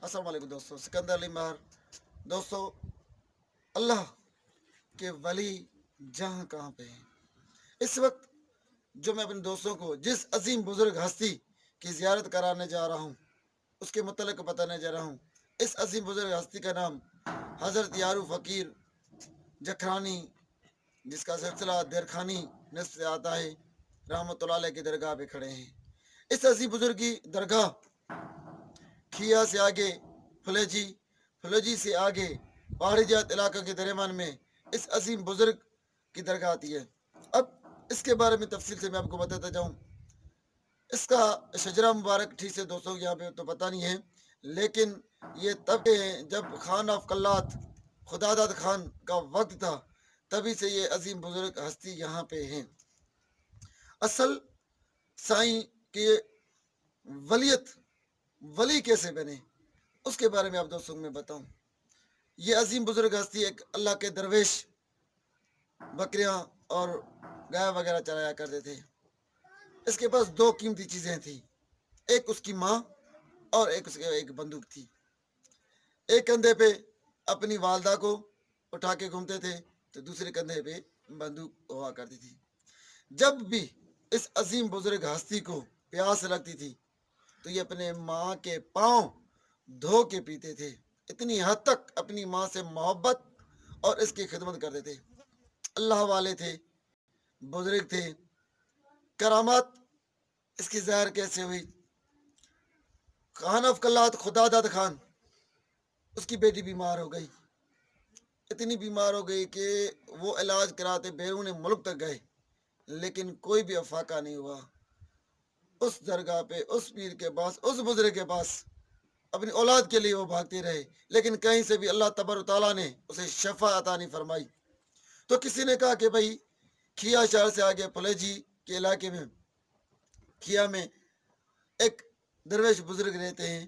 अस्सलाम वालेकुम दोस्तों, सिकंदर अली महर। दोस्तों, अल्लाह के वली जहाँ कहाँ पे हैं। इस वक्त जो मैं अपने दोस्तों को जिस अजीम बुजुर्ग हस्ती की जियारत कराने जा रहा हूँ, उसके मुतल्लिक बताने जा रहा हूँ। इस अजीम बुजुर्ग हस्ती का नाम हज़रत यारू फ़कीर जखरानी, जिसका सिलसिला देरखानी नस्ब से आता है, रहमतुल्लाह अलैह की दरगाह पे खड़े हैं। इस अजीम बुजुर्ग की दरगाह खिया से आगे फुलेजी, फुलेजी से आगे पहाड़ी जात इलाका के दरमियान में इस अजीम बुजुर्ग की दरगाह आती है। अब इसके बारे में तफसील से मैं आपको बताता जाऊँ। इसका शजरा मुबारक ठीक से दोस्तों यहाँ पे तो पता नहीं है, लेकिन ये तब के हैं जब खान ऑफ कल्लात खुदादाद खान का वक्त था, तभी से ये अजीम बुजुर्ग हस्ती यहाँ पे हैं। असल साईं के वलियत वली कैसे बने, उसके बारे में आप दोस्तों को मैं बताऊं। ये अजीम बुजुर्ग हस्ती एक अल्लाह के दरवेश बकरियां और गाय वगैरह चराया करते थे। इसके पास दो कीमती चीजें थी, एक उसकी माँ और एक उसके एक बंदूक थी। एक कंधे पे अपनी वालदा को उठा के घूमते थे, तो दूसरे कंधे पे बंदूक हुआ करती थी। जब भी इस अजीम बुजुर्ग हस्ती को प्यास लगती थी, तो ये अपने माँ के पाँव धो के पीते थे। इतनी हद तक अपनी माँ से मोहब्बत और इसकी खिदमत करते थे। अल्लाह वाले थे, बुजुर्ग थे। करामात इसकी ज़ाहिर कैसे हुई? खान अफ कल्लात खुदादाद खान, उसकी बेटी बीमार हो गई। इतनी बीमार हो गई कि वो इलाज कराते बैरून मुल्क तक गए, लेकिन कोई भी अफाका नहीं हुआ। उस दरगाह पे, उस पीर के पास, उस बुजुर्ग के पास अपनी औलाद के लिए वो भागते रहे, लेकिन कहीं से भी अल्लाह तबारक तआला ने उसे शफा अता नहीं फरमाई। तो किसी ने कहा कि भाई खिया शहर से आगे फलेजी के इलाके में, खिया में एक दरवेश बुजुर्ग रहते हैं,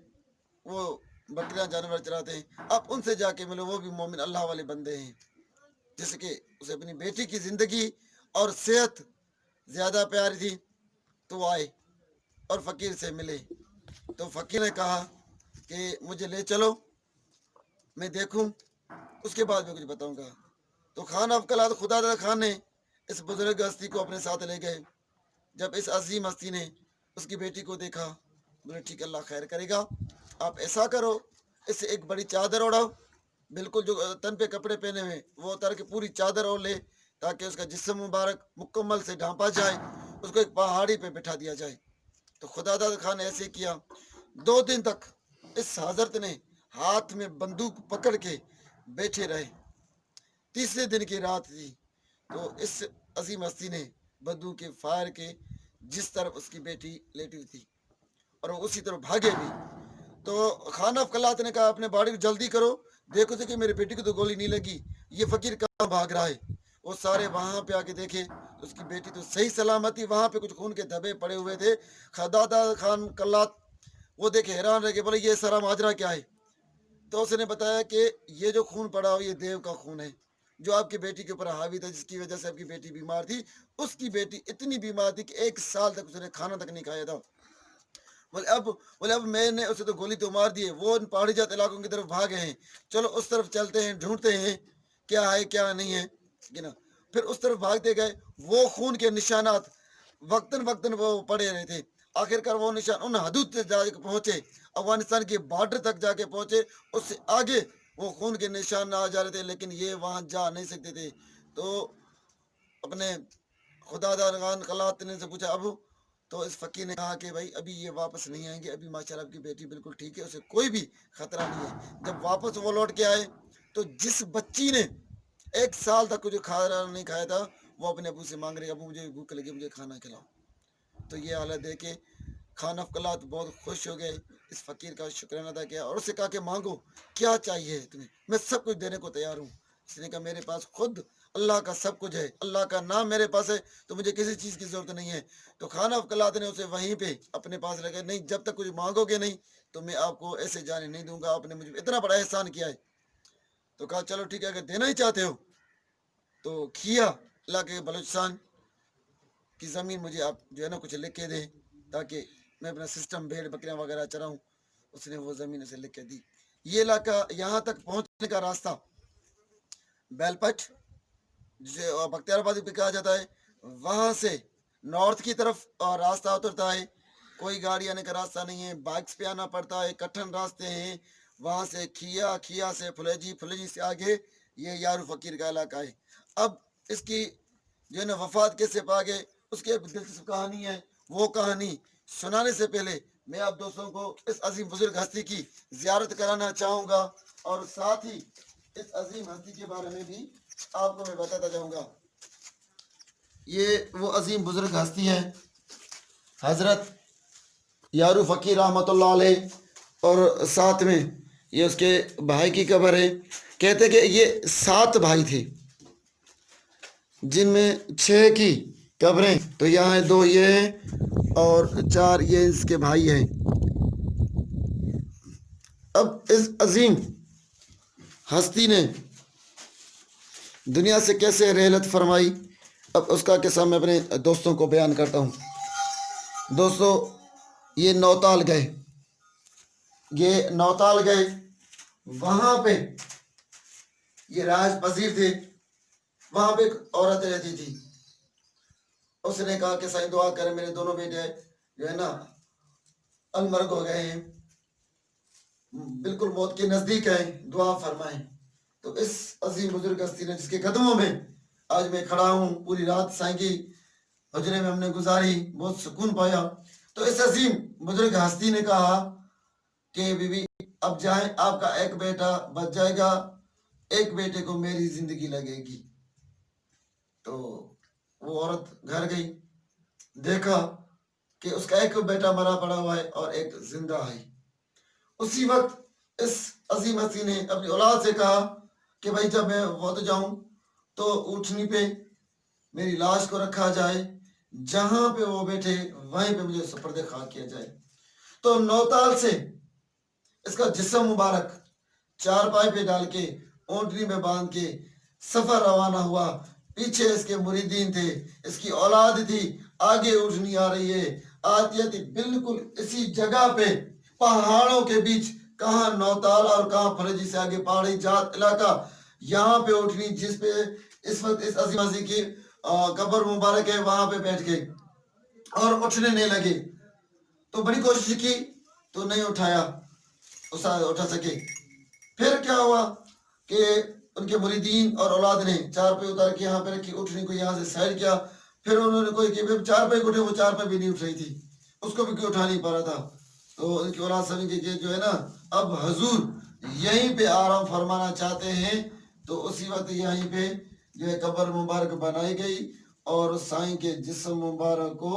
वो बकरियां जानवर चराते हैं, आप उनसे जाके मिलो, वो भी मोमिन अल्लाह वाले बंदे हैं। जिसके उसे अपनी बेटी की जिंदगी और सेहत ज्यादा प्यारी थी, तो वो आए और फकीर से मिले। तो फकीर ने कहा कि मुझे ले चलो, मैं देखूं, उसके बाद मैं कुछ बताऊंगा। तो खान अफकलात खुदा खान ने इस बुजुर्ग हस्ती को अपने साथ ले गए। जब इस अजीम हस्ती ने उसकी बेटी को देखा, बोले ठीक है, अल्लाह खैर करेगा, आप ऐसा करो, इससे एक बड़ी चादर ओढ़ाओ, बिल्कुल जो तन पे कपड़े पहने हुए वो उतार के पूरी चादर ओढ़ ले, ताकि उसका जिस्म मुबारक मुकम्मल से ढांपा जाए, उसको एक पहाड़ी पे बिठा दिया जाए। तो खुदादाद खान ने ऐसे किया। 2 दिन तक इस हजरत ने हाथ में बंदूक पकड़ के बैठे रहे। तीसरे दिन की रात थी, तो इस अजीम हस्ती ने बंदूक के फायर के जिस तरफ उसकी बेटी लेटी हुई थी, और वो उसी तरफ भागे भी। तो खान अफ कल्लात ने कहा अपने बाड़ी को जल्दी करो, देखो तो कि मेरी बेटी को तो गोली नहीं लगी, ये फकीर कहाँ भाग रहा है। वो सारे वहां पे आके देखे, तो उसकी बेटी तो सही सलामती, वहां पे कुछ खून के धब्बे पड़े हुए थे। खदादा खान कल्लात वो देखे हैरान रह गए, बोले ये सारा माजरा क्या है? तो उसने बताया कि ये जो खून पड़ा हो ये देव का खून है, जो आपकी बेटी के ऊपर हावी था, जिसकी वजह से आपकी बेटी बीमार थी। उसकी बेटी इतनी बीमार थी कि 1 साल तक उसने खाना तक नहीं खाया था। बोले अब मैंने उसे तो गोली तो मार दी है, वो उन पहाड़ी जात इलाकों की तरफ भागे हैं, चलो उस तरफ चलते हैं, ढूंढते हैं क्या है क्या नहीं है कि ना। फिर उस तरफ भागते गए, वो खून के निशानात वक्तन वक्तन वो पड़े रहे थे। आखिरकार वो निशान उन हदूद तक जाके पहुंचे, अफगानिस्तान के बॉर्डर तक जाके पहुंचे। उससे आगे वो खून के निशान आ जा रहे थे, लेकिन ये वहां जा नहीं सकते थे। तो अपने खुदादार खान कलात ने से पूछा अबू, तो इस फकीर ने कहा कि भाई अभी ये वापस नहीं आएंगे, अभी माशाल्लाह आपकी बेटी बिल्कुल ठीक है, उसे कोई भी खतरा नहीं है। जब वापस वो लौट के आए, तो जिस बच्ची ने 1 साल तक कुछ खाना नहीं खाया था, वो अपने अबू से मांग रही, अबू मुझे भूख लगी, मुझे खाना खिलाओ। तो ये हालत देख के खान अफकलात बहुत खुश हो गए, इस फकीर का शुक्राना अदा किया और उससे कहा कि मांगो, क्या चाहिए तुम्हें, मैं सब कुछ देने को तैयार हूँ। इसने कहा मेरे पास खुद अल्लाह का सब कुछ है, अल्लाह का नाम मेरे पास है, तो मुझे किसी चीज़ की ज़रूरत नहीं है। तो खान अफकलात ने उसे वहीं पे अपने पास रखा, नहीं जब तक कुछ मांगोगे नहीं, तो मैं आपको ऐसे जाने नहीं दूंगा, आपने मुझे इतना बड़ा एहसान किया है। तो कहा चलो ठीक है, अगर देना ही चाहते हो तो खिया ला के बलूचिस्तान की ज़मीन मुझे आप जो है ना कुछ लिख के दें, ताकि मैं अपना सिस्टम भेड़ बकरियां वगैरह चराऊं। اس نے وہ زمین اسے لکھ کے دی. یہ علاقہ یہاں تک پہنچنے کا راستہ بیل پٹ جسے بختیار آبادی بھی کہا جاتا ہے، وہاں سے نارتھ کی طرف اور راستہ اترتا ہے. کوئی گاڑی آنے کا راستہ نہیں ہے، بائکس پہ آنا پڑتا ہے، کٹھن راستے ہیں. وہاں سے کھیا سے فلیجی سے آگے یہ یارو فقیر کا علاقہ ہے. اب اس کی جو ہے نا وفات کیسے پا گئے، اس کی ایک دلچسپ کہانی ہے. وہ کہانی سنانے سے پہلے میں آپ دوستوں کو اس عظیم بزرگ ہستی کی زیارت کرانا چاہوں گا، اور ساتھ ہی اس عظیم ہستی کے بارے میں بھی آپ کو میں بتاتا جاؤں گا. یہ وہ عظیم بزرگ ہستی ہے حضرت یارو فقیر رحمۃ اللہ علیہ، اور ساتھ میں یہ اس کے بھائی کی قبر ہے. کہتے کہ یہ 7 بھائی تھے، جن میں 6 کی قبریں تو یہاں 2 یہ ہیں اور 4 یہ اس کے بھائی ہیں. اب اس عظیم ہستی نے دنیا سے کیسے رحلت فرمائی، اب اس کا قصہ میں اپنے دوستوں کو بیان کرتا ہوں. دوستو، یہ نوتال گئے، وہاں پہ یہ راج پذیر تھے. وہاں پہ ایک عورت رہتی تھی. اس نے کہا کہ سائیں دعا کریں، میرے دونوں بیٹے جو ہے نا المرگ ہو گئے ہیں، بالکل موت کے نزدیک ہیں، دعا فرمائیں. تو اس عظیم بزرگ ہستی نے جس کے قدموں میں آج میں کھڑا ہوں، پوری رات سائیں کی حجرے میں ہم نے گزاری، بہت سکون پایا. تو اس عظیم بزرگ ہستی نے کہا کہ بی بی اب جائیں، آپ کا ایک بیٹا بچ جائے گا، ایک بیٹے کو میری زندگی لگے گی. تو وہ عورت گھر گئی، دیکھا کہ اس کا ایک بیٹا مرا پڑا ہوا ہے اور ایک زندہ ہے. اسی وقت اس عظیم ہستی نے اپنی اولاد سے کہا کہ بھائی جب میں فوت جاؤں تو اونٹنی پہ میری لاش کو رکھا جائے، جہاں پہ وہ بیٹھے وہیں پہ مجھے سپرد خاک کیا جائے. تو نوتال سے اس کا جسم مبارک 4 پائے پہ ڈال کے اونٹنی میں باندھ کے سفر روانہ ہوا. پیچھے اس کے مریدین تھے، اس کی اولاد تھی، آگے اونٹنی آ رہی ہے، آتی بالکل اسی جگہ پہ پہاڑوں کے بیچ، کہاں نوتال اور کہاں فلیجی سے آگے پہاڑی جات علاقہ، یہاں پہ اونٹنی جس پہ اس وقت اس عظیم ہستی کی قبر مبارک ہے، وہاں پہ بیٹھ گئے اور اٹھنے نہیں لگے. تو بڑی کوشش کی تو نہیں اٹھا سکے. پھر کیا ہوا کہ ان کے مریدین اور اولاد نے 4 پہ اتار کے یہاں پہ رکھی، اٹھنے کو یہاں سے سائڈ کیا. پھر انہوں نے کوئی کہ 4 پہ اٹھے، وہ 4 پہ بھی نہیں اٹھ رہی تھی، اس کو بھی کوئی اٹھا نہیں پا رہا تھا. تو ان کی اولاد سمجھ کہ جو ہے نا اب حضور یہیں پہ آرام فرمانا چاہتے ہیں. تو اسی وقت یہیں پہ جو ہے قبر مبارک بنائی گئی اور سائیں کے جسم مبارک کو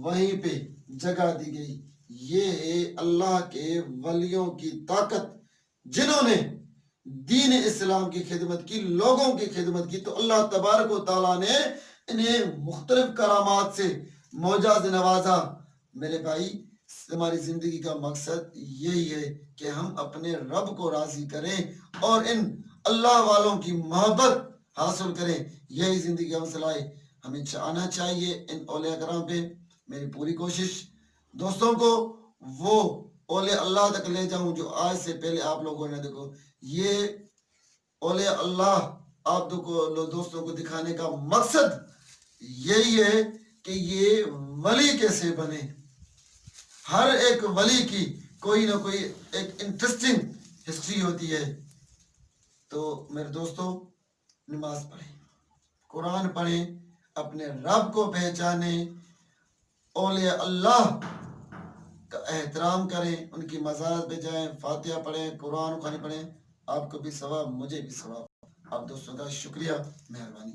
وہیں پہ جگہ دی گئی. یہ ہے اللہ کے ولیوں کی طاقت، جنہوں نے دین اسلام کی خدمت کی، لوگوں کی خدمت کی. تو اللہ تبارک و تعالیٰ نے انہیں مختلف کرامات سے معجزات نوازا. میرے بھائی، ہماری زندگی کا مقصد یہی ہے کہ ہم اپنے رب کو راضی کریں اور ان اللہ والوں کی محبت حاصل کریں. یہی زندگی کا مسئلہ ہے. ہمیں چاہنا چاہیے ان اولیاء کرام پہ. میری پوری کوشش دوستوں کو وہ اولیاء اللہ تک لے جاؤں جو آج سے پہلے آپ لوگوں نے دیکھو. یہ اولیاء اللہ آپ دوستوں کو دکھانے کا مقصد یہی ہے کہ یہ ولی کیسے بنے. ہر ایک ولی کی کوئی نہ کوئی ایک انٹرسٹنگ ہسٹری ہوتی ہے. تو میرے دوستوں، نماز پڑھیں، قرآن پڑھیں، اپنے رب کو پہچانیں، اولیاء اللہ کا احترام کریں، ان کی مزارت پہ جائیں، فاتحہ پڑھیں، قرآن پڑھیں. آپ کو بھی ثواب، مجھے بھی ثواب. آپ دوستوں کا شکریہ، مہربانی.